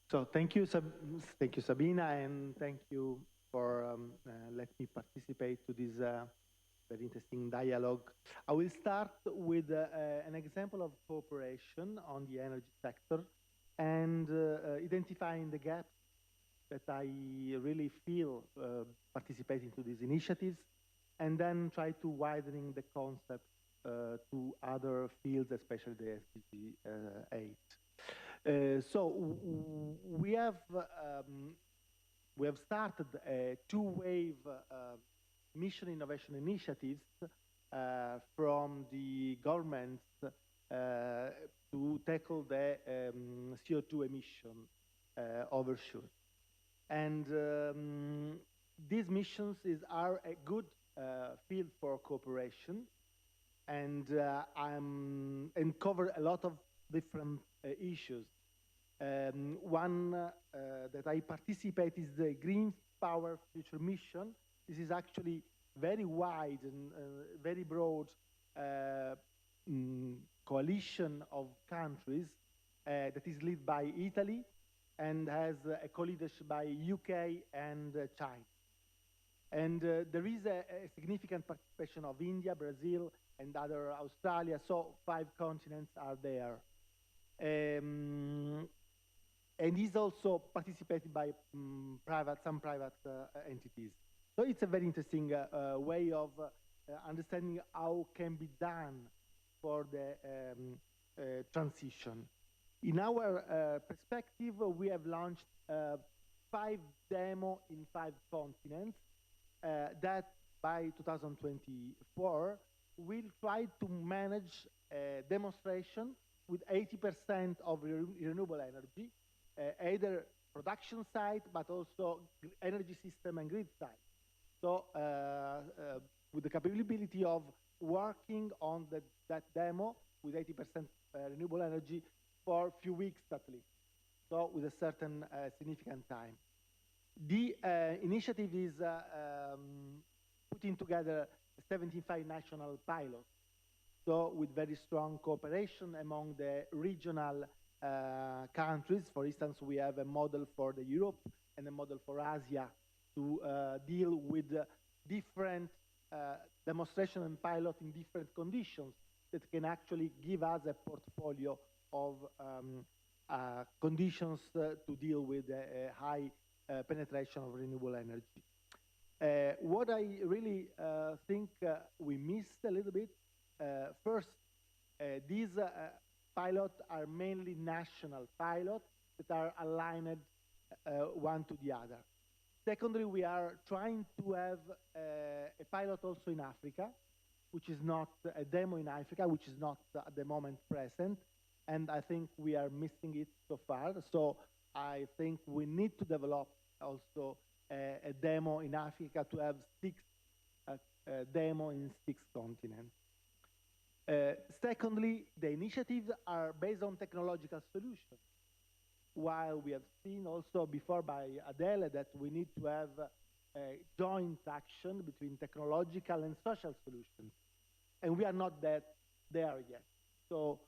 So thank you, thank you, Sabina, and thank you for letting me participate to this very interesting dialogue. I will start with an example of cooperation on the energy sector and identifying the gaps that I really feel participating to these initiatives, and then try to widening the concept to other fields, especially the SDG 8. We have started a two-wave mission innovation initiatives from the governments to tackle the CO2 emission overshoot. And these missions are a good field for cooperation and cover a lot of different issues. One that I participate is the Green Power Future Mission. This is actually very wide and very broad coalition of countries that is led by Italy and has a co-leadership by UK and China. And there is a significant participation of India, Brazil, and other Australia, so 5 continents are there. And is also participated by some private entities. So it's a very interesting way of understanding how can be done for the transition. In our perspective, we have launched 5 demo in 5 continents that by 2024 will try to manage a demonstration with 80% of renewable energy, either production side, but also energy system and grid side. So with the capability of working on that demo with 80% renewable energy for a few weeks at least, so with a certain significant time. The initiative is putting together 75 national pilots, so with very strong cooperation among the regional countries. For instance, we have a model for the Europe and a model for Asia to deal with different demonstration and pilot in different conditions that can actually give us a portfolio of conditions to deal with a high penetration of renewable energy. What I really think we missed a little bit, first, these pilots are mainly national pilots that are aligned one to the other. Secondly, we are trying to have a pilot also in Africa, which is not a demo in Africa, which is not at the moment present. And I think we are missing it so far. So I think we need to develop also a demo in Africa to have 6 demo in 6 continents. Secondly, the initiatives are based on technological solutions. While we have seen also before by Adele that we need to have a joint action between technological and social solutions. And we are not there yet. So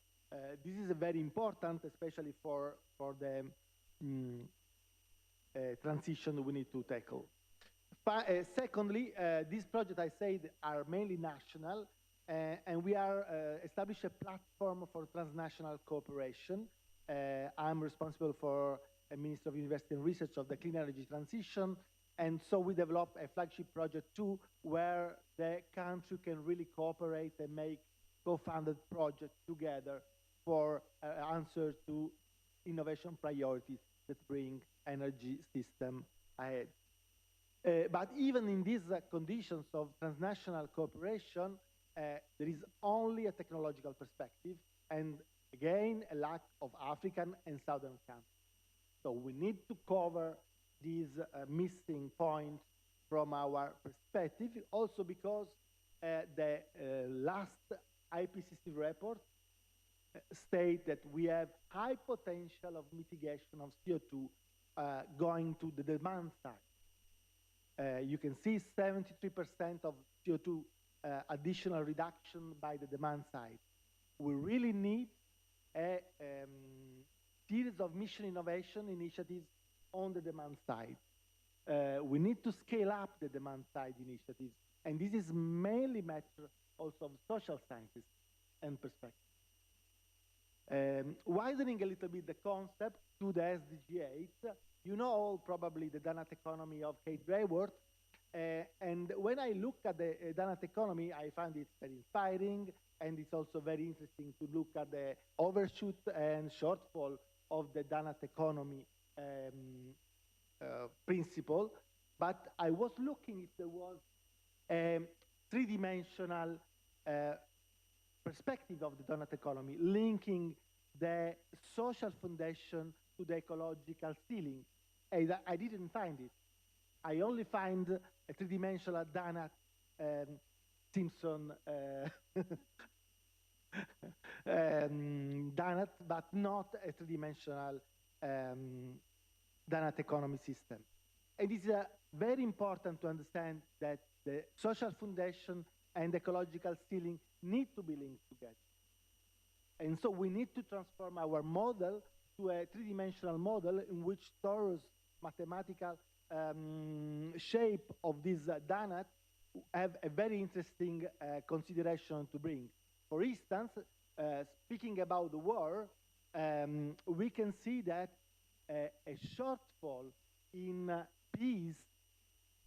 this is very important, especially for the transition we need to tackle. Secondly, these projects I said are mainly national, and we are establish a platform for transnational cooperation. I'm responsible for a Minister of University and Research of the Clean Energy Transition, and so we developed a flagship project too, where the country can really cooperate and make co-funded projects together for answer to innovation priorities that bring energy system ahead. But even in these conditions of transnational cooperation, there is only a technological perspective, and again, a lack of African and Southern countries. So we need to cover these missing points from our perspective, also because the last IPCC report state that we have high potential of mitigation of CO2 going to the demand side. You can see 73% of CO2 additional reduction by the demand side. We really need a series of mission innovation initiatives on the demand side. We need to scale up the demand side initiatives, and this is mainly matter also of social sciences and perspective. Widening a little bit the concept to the SDG 8, you know all probably the donut economy of Kate Raworth, and when I look at the donut economy, I find it very inspiring, and it's also very interesting to look at the overshoot and shortfall of the donut economy principle. But I was looking if there was a three-dimensional perspective of the donut economy, linking the social foundation to the ecological ceiling. And I didn't find it. I only find a three-dimensional donut Simpson donut, but not a three-dimensional donut economy system. And it's very important to understand that the social foundation and ecological ceiling need to be linked together. And so we need to transform our model to a three-dimensional model in which torus mathematical shape of this donut have a very interesting consideration to bring. For instance, speaking about the war, we can see that a shortfall in peace,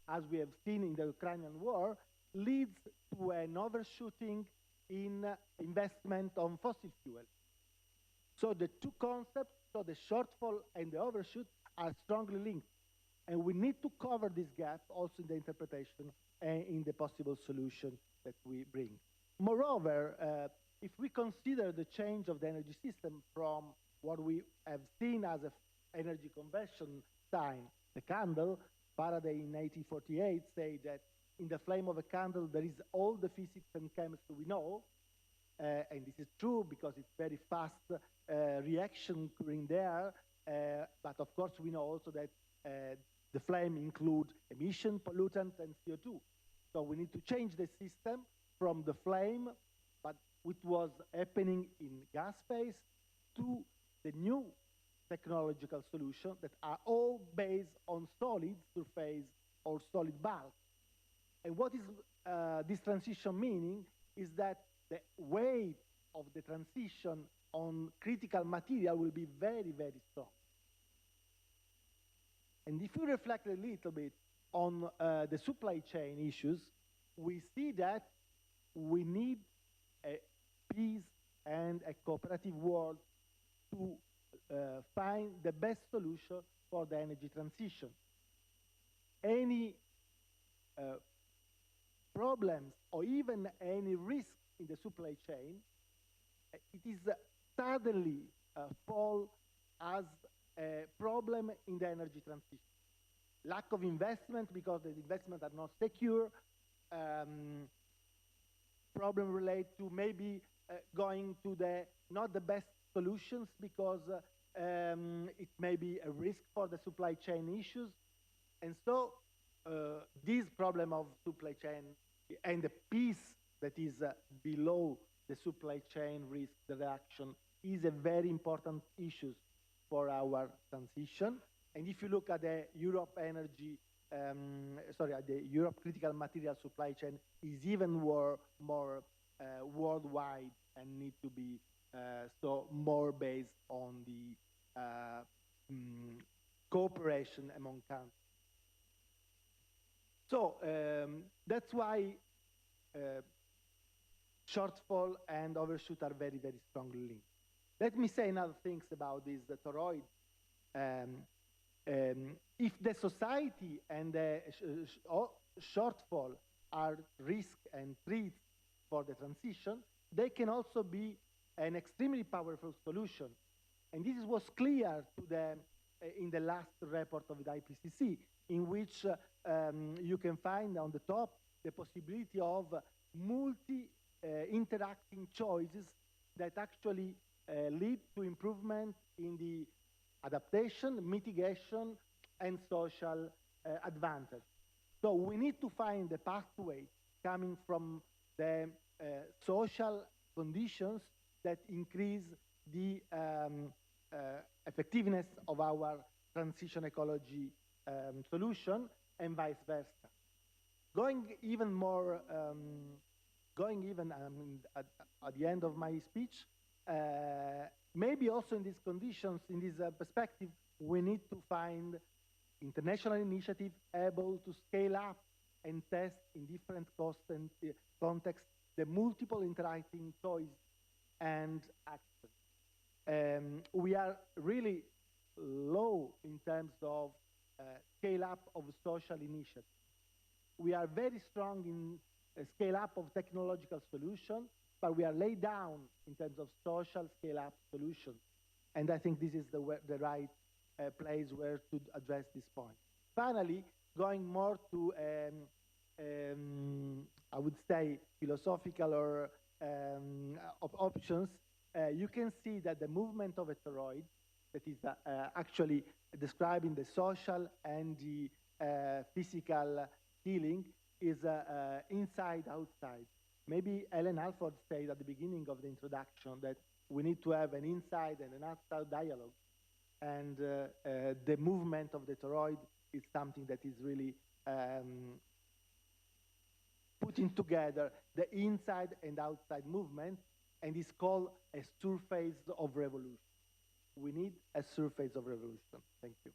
as we have seen in the Ukrainian war, leads to an overshooting in investment on fossil fuel. So the two concepts, so the shortfall and the overshoot, are strongly linked. And we need to cover this gap also in the interpretation and in the possible solution that we bring. Moreover, if we consider the change of the energy system from what we have seen as an energy conversion sign, the candle, Faraday in 1848 said that in the flame of a candle there is all the physics and chemistry we know, and this is true because it's very fast reaction occurring there, but of course we know also that the flame includes emission, pollutant, and CO2. So we need to change the system from the flame, but which was happening in gas phase, to the new technological solutions that are all based on solid surface or solid bulk. And what is this transition meaning is that the weight of the transition on critical material will be very, very strong. And if you reflect a little bit on the supply chain issues, we see that we need a peace and a cooperative world to find the best solution for the energy transition. Any problems or even any risk in the supply chain, it is suddenly fall as a problem in the energy transition. Lack of investment because the investments are not secure, problem related to maybe going to the not the best solutions because it may be a risk for the supply chain issues. And so this problem of supply chain and the piece that is below the supply chain risk, the reaction, is a very important issue for our transition. And if you look at the Europe energy, the Europe critical material supply chain is even more worldwide and need to be so more based on the cooperation among countries. So that's why shortfall and overshoot are very, very strongly linked. Let me say another things about this, the toroid. If the society and the shortfall are risk and threats for the transition, they can also be an extremely powerful solution. And this was clear to the, in the last report of the IPCC, in which you can find on the top the possibility of multi-interacting choices that actually lead to improvement in the adaptation, mitigation, and social advantage. So we need to find the pathway coming from the social conditions that increase the effectiveness of our transition ecology solution, and vice versa. Going even more, at the end of my speech, maybe also in these conditions, in this perspective, we need to find international initiative able to scale up and test in different cost and contexts the multiple interacting choice and action. We are really low in terms of scale up of social initiatives. We are very strong in scale up of technological solutions, but we are laid down in terms of social scale up solutions. And I think this is the right place where to address this point. Finally, going more to, I would say, philosophical or options, you can see that the movement of a toroid, that is actually describing the social and the physical healing, is inside, outside. Maybe Ellen Alford said at the beginning of the introduction that we need to have an inside and an outside dialogue. And the movement of the toroid is something that is really putting together the inside and outside movement, and is called a surface of revolution. We need a surface of revolution. Thank you.